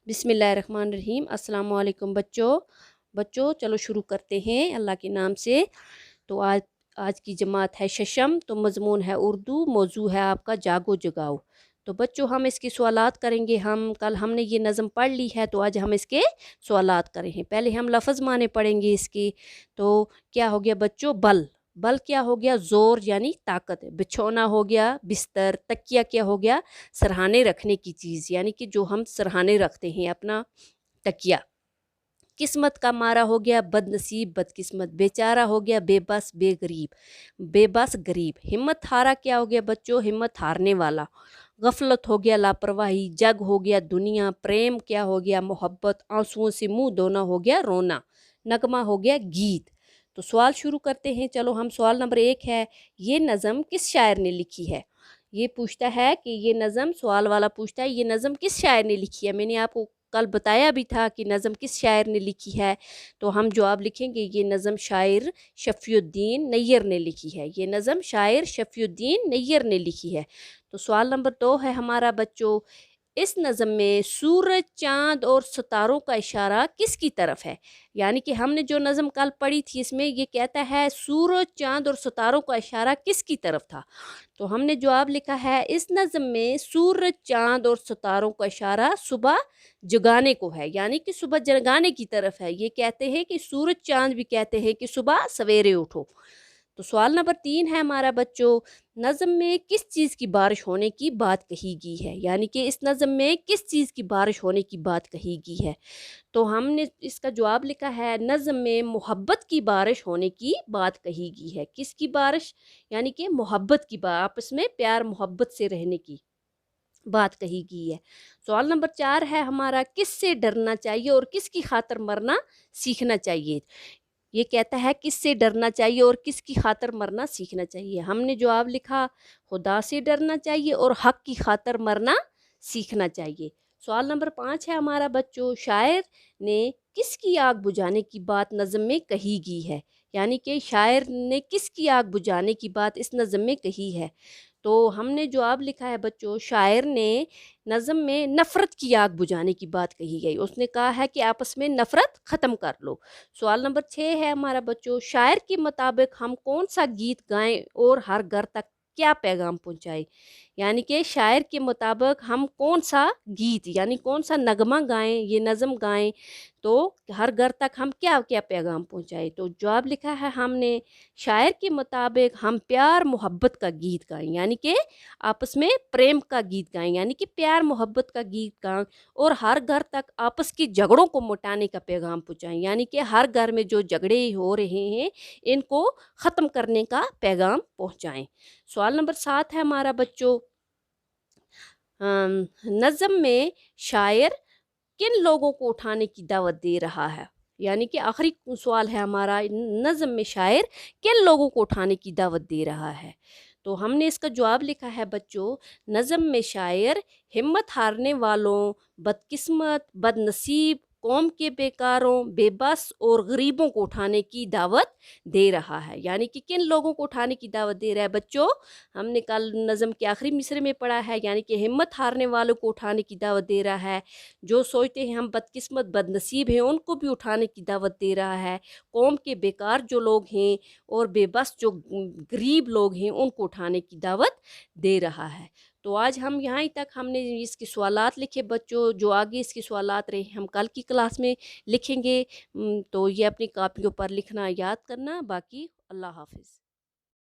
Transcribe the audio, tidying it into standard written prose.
बिस्मिल्लाहिर्रहमानिर्रहीम। अस्सलाम वालेकुम बच्चों चलो शुरू करते हैं अल्लाह के नाम से। तो आज की जमात है शशम। तो मज़मून है उर्दू, मौजू है आपका जागो जगाओ। तो बच्चों हम इसके सवालात करेंगे। कल हमने ये नज़म पढ़ ली है, तो आज हम इसके सवालात करेंगे। पहले हम लफ्ज़ माने पढ़ेंगे इसके। तो क्या हो गया बच्चों? बल। बल क्या हो गया? ज़ोर यानी ताकत। बिछौना हो गया बिस्तर। तकिया क्या हो गया? सरहाने रखने की चीज़, यानी कि जो हम सरहाने रखते हैं अपना तकिया। किस्मत का मारा हो गया बदनसीब बदकिस्मत। बेचारा हो गया बेबस बेगरीब, बेबस गरीब। हिम्मत हारा क्या हो गया बच्चों? हिम्मत हारने वाला। गफलत हो गया लापरवाही। जग हो गया दुनिया। प्रेम क्या हो गया? मोहब्बत। आंसुओं से मुंह धोना हो गया रोना। नगमा हो गया गीत। तो सवाल शुरू करते हैं। चलो हम सवाल नंबर 1 है, ये नज़म किस शायर ने लिखी है? ये पूछता है कि ये नज़म, सवाल वाला पूछता है ये नज़म किस शायर ने लिखी है। मैंने आपको कल बताया भी था कि नज़म किस शायर ने लिखी है। तो हम जवाब लिखेंगे ये नज़म शायर शफ़ीउद्दीन नैयर ने लिखी है। ये नज़म शायर शफ़ीउद्दीन नैयर ने लिखी है। तो सवाल नंबर 2 है हमारा बच्चों, इस नज़म में सूरज, चाँद और सितारों का इशारा किसकी तरफ है? यानी कि हमने जो नज़म कल पढ़ी थी, इसमें ये कहता है सूरज, चाँद और सितारों का इशारा किसकी तरफ था। तो हमने जवाब लिखा है इस नज़म में सूरज, चाँद और सितारों का इशारा सुबह जगाने को है, यानी कि सुबह जगाने की तरफ है। ये कहते हैं कि सूरज चाँद भी कहते हैं कि सुबह सवेरे उठो। तो सवाल नंबर 3 है हमारा बच्चों, नज़म में किस चीज़ की बारिश होने की बात कही गई है? यानी कि इस नज़म में किस चीज़ की बारिश होने की बात कही गई है। तो हमने इसका जवाब लिखा है नज़म में मोहब्बत की बारिश होने की बात कही गई है। किसकी बारिश? यानी कि मोहब्बत की बात, आपस में प्यार मोहब्बत से रहने की बात कही गई है। सवाल नंबर 4 है हमारा, किससे डरना चाहिए और किसकी खातिर मरना सीखना चाहिए? ये कहता है किससे डरना चाहिए और किसकी खातिर मरना सीखना चाहिए। हमने जवाब लिखा खुदा से डरना चाहिए और हक की खातिर मरना सीखना चाहिए। सवाल नंबर 5 है हमारा बच्चों, शायर ने किसकी आग बुझाने की बात नज़म में कही गई है? यानी कि शायर ने किसकी आग बुझाने की बात इस नज़म में कही है। तो हमने जवाब लिखा है बच्चों, शायर ने नज़म में नफ़रत की आग बुझाने की बात कही गई। उसने कहा है कि आपस में नफ़रत ख़त्म कर लो। सवाल नंबर 6 है हमारा बच्चों, शायर के मुताबिक हम कौन सा गीत गाएं और हर घर तक क्या पैगाम पहुंचाएं? यानी कि शायर के मुताबिक हम कौन सा गीत यानी कौन सा नगमा गाएं, ये नज़म गाएं, तो हर घर तक हम क्या क्या पैगाम पहुंचाएं। तो जवाब लिखा है हमने शायर के मुताबिक हम प्यार मोहब्बत का गीत गाएं, यानी कि आपस में प्रेम का गीत गाएं, यानी कि प्यार मोहब्बत का गीत गाएं और हर घर तक आपस के झगड़ों को मिटाने का पैगाम पहुंचाएं, यानी कि हर घर में जो झगड़े हो रहे हैं इनको ख़त्म करने का पैगाम पहुंचाएं। सवाल नंबर 7 है हमारा बच्चों, नज़म में शायर किन लोगों को उठाने की दावत दे रहा है? यानी कि आखिरी सवाल है हमारा, नज़म में शायर किन लोगों को उठाने की दावत दे रहा है? तो हमने इसका जवाब लिखा है बच्चों, नज़म में शायर हिम्मत हारने वालों, बदकिस्मत, बदनसीब, कौम के बेकारों, बेबस और गरीबों को उठाने की दावत दे रहा है। यानी कि किन लोगों को उठाने की दावत दे रहा है बच्चों? हमने कल नज़म के आखिरी मिसरे में पढ़ा है, यानी कि हिम्मत हारने वालों को उठाने की दावत दे रहा है। जो सोचते हैं हम बदकिस्मत बदनसीब हैं उनको भी उठाने की दावत दे रहा है। कौम के बेकार जो लोग हैं और बेबस जो गरीब लोग हैं उनको उठाने की दावत दे रहा है। तो आज हम यहाँ ही तक हमने इसके सवालात लिखे बच्चों, जो आगे इसके सवालात रहे हम कल की क्लास में लिखेंगे। तो ये अपनी कापियों पर लिखना याद करना। बाकी अल्लाह हाफिज़।